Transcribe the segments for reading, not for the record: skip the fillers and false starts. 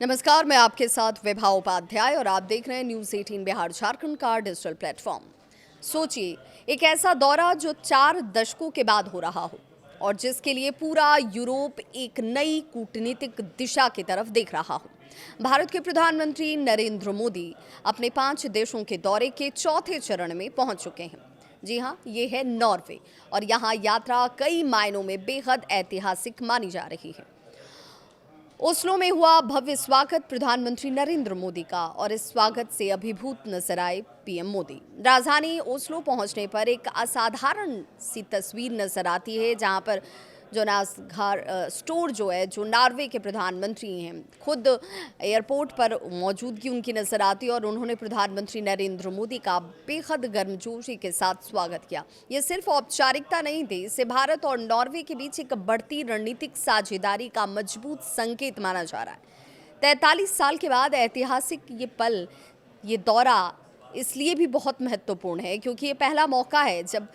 नमस्कार, मैं आपके साथ विभा उपाध्याय और आप देख रहे हैं न्यूज़ 18 बिहार झारखंड का डिजिटल प्लेटफॉर्म। सोचिए, एक ऐसा दौरा जो 4 दशकों के बाद हो रहा हो और जिसके लिए पूरा यूरोप एक नई कूटनीतिक दिशा की तरफ देख रहा हो। भारत के प्रधानमंत्री नरेंद्र मोदी अपने 5 देशों के दौरे के चौथे चरण में पहुंच चुके हैं। जी हाँ, ये है नॉर्वे और यहाँ यात्रा कई मायनों में बेहद ऐतिहासिक मानी जा रही है। ओस्लो में हुआ भव्य स्वागत प्रधानमंत्री नरेंद्र मोदी का और इस स्वागत से अभिभूत नजर आए पीएम मोदी। राजधानी ओस्लो पहुंचने पर एक असाधारण सी तस्वीर नजर आती है, जहां पर जोनास घार स्टोर जो है, जो नॉर्वे के प्रधानमंत्री हैं, खुद एयरपोर्ट पर मौजूदगी उनकी नजर आती है और उन्होंने प्रधानमंत्री नरेंद्र मोदी का बेहद गर्मजोशी के साथ स्वागत किया। ये सिर्फ औपचारिकता नहीं थी, इसे भारत और नॉर्वे के बीच एक बढ़ती रणनीतिक साझेदारी का मजबूत संकेत माना जा रहा है। 43 साल के बाद ऐतिहासिक ये पल, ये दौरा इसलिए भी बहुत महत्वपूर्ण है क्योंकि ये पहला मौका है जब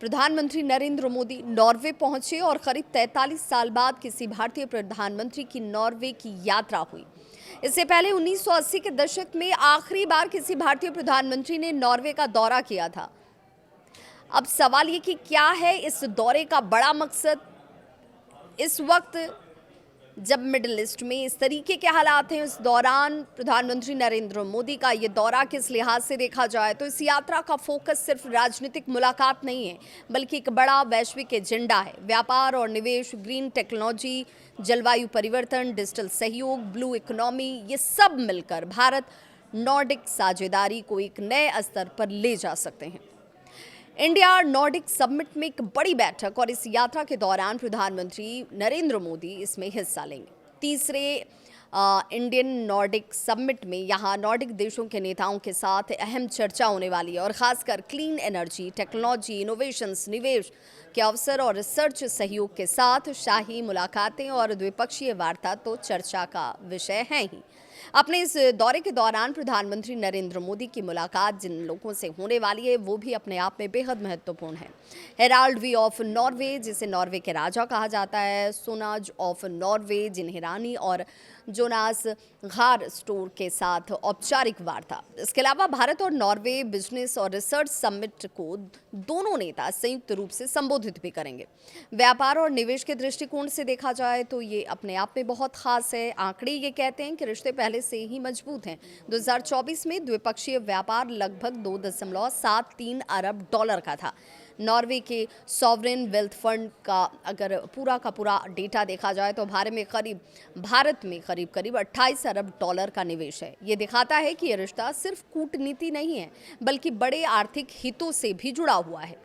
प्रधानमंत्री नरेंद्र मोदी नॉर्वे पहुंचे और करीब 43 साल बाद किसी भारतीय प्रधानमंत्री की नॉर्वे की यात्रा हुई। इससे पहले 1980 के दशक में आखिरी बार किसी भारतीय प्रधानमंत्री ने नॉर्वे का दौरा किया था। अब सवाल ये कि क्या है इस दौरे का बड़ा मकसद। इस वक्त जब मिडिल ईस्ट में इस तरीके के हालात हैं, इस दौरान प्रधानमंत्री नरेंद्र मोदी का ये दौरा किस लिहाज से देखा जाए तो इस यात्रा का फोकस सिर्फ राजनीतिक मुलाकात नहीं है, बल्कि एक बड़ा वैश्विक एजेंडा है। व्यापार और निवेश, ग्रीन टेक्नोलॉजी, जलवायु परिवर्तन, डिजिटल सहयोग, ब्लू इकोनॉमी, ये सब मिलकर भारत नॉर्डिक साझेदारी को एक नए स्तर पर ले जा सकते हैं। इंडिया नॉर्डिक समिट में एक बड़ी बैठक और इस यात्रा के दौरान प्रधानमंत्री नरेंद्र मोदी इसमें हिस्सा लेंगे। तीसरे इंडियन नॉर्डिक समिट में यहाँ नॉर्डिक देशों के नेताओं के साथ अहम चर्चा होने वाली है और खासकर क्लीन एनर्जी, टेक्नोलॉजी, इनोवेशंस, निवेश के अवसर और रिसर्च सहयोग के साथ शाही मुलाकातें और द्विपक्षीय वार्ता तो चर्चा का विषय हैं ही। अपने इस दौरे के दौरान प्रधानमंत्री नरेंद्र मोदी की मुलाकात जिन लोगों से होने वाली है वो भी अपने आप में बेहद महत्वपूर्ण है। हेराल्ड वी ऑफ नॉर्वे, जिसे नॉर्वे के राजा कहा जाता है, सोनाज ऑफ नॉर्वे, जिन्हें रानी, और जोनास घार स्टोर के साथ औपचारिक वार्ता। इसके अलावा भारत और नॉर्वे बिजनेस और रिसर्च समिट को दोनों नेता संयुक्त रूप से संबोधित भी करेंगे। व्यापार और निवेश के दृष्टिकोण से देखा जाए तो ये अपने आप में बहुत खास है। आंकड़े ये कहते हैं कि रिश्ते पहले से ही मजबूत हैं। 2024 में द्विपक्षीय व्यापार लगभग 2.73 अरब डॉलर का था। नॉर्वे के सॉवरेन वेल्थ फंड का अगर पूरा का पूरा डेटा देखा जाए तो भारत में करीब 28 अरब डॉलर का निवेश है। ये दिखाता है कि ये रिश्ता सिर्फ कूटनीति नहीं है, बल्कि बड़े आर्थिक हितों से भी जुड़ा हुआ है।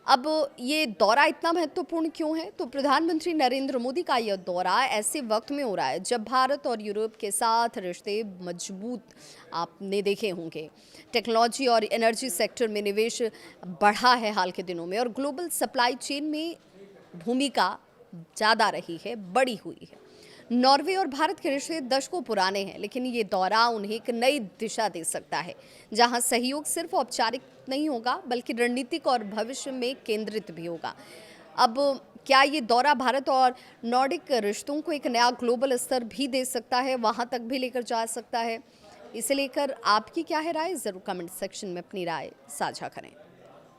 अब ये दौरा इतना महत्वपूर्ण क्यों है? तो प्रधानमंत्री नरेंद्र मोदी का यह दौरा ऐसे वक्त में हो रहा है जब भारत और यूरोप के साथ रिश्ते मजबूत आपने देखे होंगे। टेक्नोलॉजी और एनर्जी सेक्टर में निवेश बढ़ा है हाल के दिनों में और ग्लोबल सप्लाई चेन में भूमिका ज़्यादा रही है, बड़ी हुई है। नॉर्वे और भारत के रिश्ते दशकों पुराने हैं, लेकिन ये दौरा उन्हें एक नई दिशा दे सकता है, जहां सहयोग सिर्फ औपचारिक नहीं होगा बल्कि रणनीतिक और भविष्य में केंद्रित भी होगा। अब क्या ये दौरा भारत और नॉर्डिक रिश्तों को एक नया ग्लोबल स्तर भी दे सकता है, वहां तक भी लेकर जा सकता है? इसे लेकर आपकी क्या है राय? ज़रूर कमेंट सेक्शन में अपनी राय साझा करें।